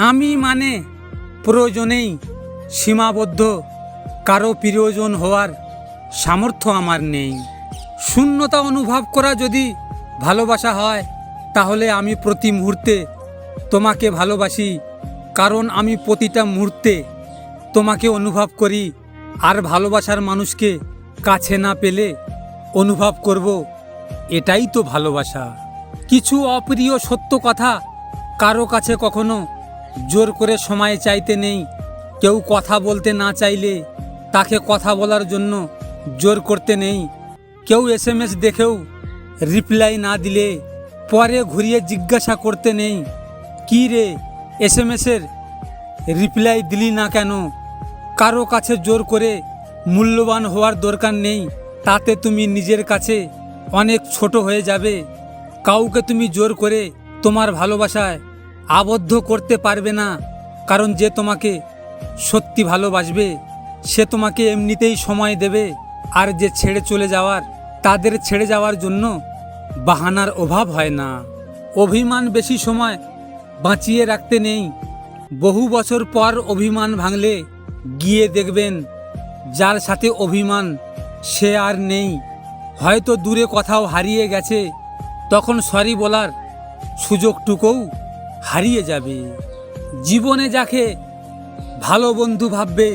আমি মানে প্রয়োজনেই সীমাবদ্ধ, কারো প্রিয়জন হওয়ার সামর্থ্য আমার নেই। শূন্যতা অনুভব করা যদি ভালোবাসা হয়, তাহলে আমি প্রতি মুহূর্তে তোমাকে ভালোবাসি, কারণ আমি প্রতিটা মুহূর্তে তোমাকে অনুভব করি। আর ভালোবাসার মানুষকে কাছে না পেলে অনুভব করব, এটাই তো ভালোবাসা। কিছু অপ্রিয় সত্য কথা কারো কাছে কখনো জোর করে সময় চাইতে নেই। কেউ কথা বলতে না চাইলে তাকে কথা বলার জন্য জোর করতে নেই। কেউ SMS দেখেও রিপ্লাই না দিলে পরে ঘুরিয়ে জিজ্ঞাসা করতে নেই, কী রে SMS-এর রিপ্লাই দিলি না কেন? কারো কাছে জোর করে মূল্যবান হওয়ার দরকার নেই, তাতে তুমি নিজের কাছে অনেক ছোট হয়ে যাবে। কাউকে তুমি জোর করে তোমার ভালোবাসায় আবদ্ধ করতে পারবে না, কারণ যে তোমাকে সত্যি ভালোবাসবে সে তোমাকে এমনিতেই সময় দেবে। আর যে ছেড়ে চলে যাওয়ার, তাদের ছেড়ে যাওয়ার জন্য বাহানার অভাব হয় না। অভিমান বেশি সময় বাঁচিয়ে রাখতে নেই। বহু বছর পর অভিমান ভাঙলে গিয়ে দেখবেন যার সাথে অভিমান সে আর নেই, হয়তো দূরে কোথাও হারিয়ে গেছে। তখন সরি বলার সুযোগটুকুও হারিয়ে যাবে। জীবনে যাকে ভালো বন্ধু ভাববে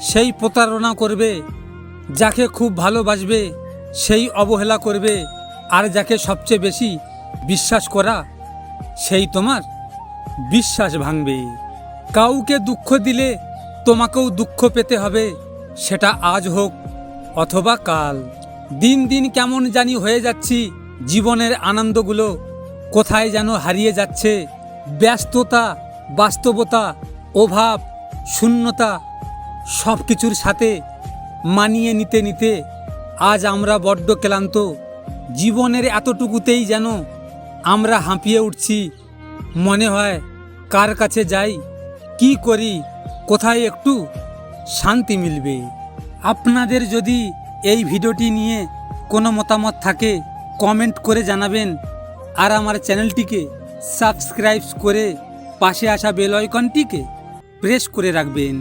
সেই প্রতারণা করবে, যাকে খুব ভালোবাসবে সেই অবহেলা করবে, আর যাকে সবচেয়ে বেশি বিশ্বাস করা সেই তোমার বিশ্বাস ভাঙবে। কাউকে দুঃখ দিলে তোমাকেও দুঃখ পেতে হবে, সেটা আজ হোক অথবা কাল। দিন দিন কেমন জানি হয়ে যাচ্ছি, জীবনের আনন্দগুলো কোথায় যেন হারিয়ে যাচ্ছে। ব্যস্ততা, বাস্তবতা, অভাব, শূন্যতা সব কিছুর সাথে মানিয়ে নিতে নিতে আজ আমরা বড্ড ক্লান্ত। জীবনের এতটুকুতেই যেন আমরা হাঁপিয়ে উঠছি। মনে হয় কার কাছে যাই, কি করি, কোথায় একটু শান্তি মিলবে। আপনাদের যদি এই ভিডিওটি নিয়ে কোনো মতামত থাকে কমেন্ট করে জানাবেন, আর আমার চ্যানেলটিকে সাবস্ক্রাইব করে পাশে আসা বেল আইকনটিকে প্রেস করে রাখবেন।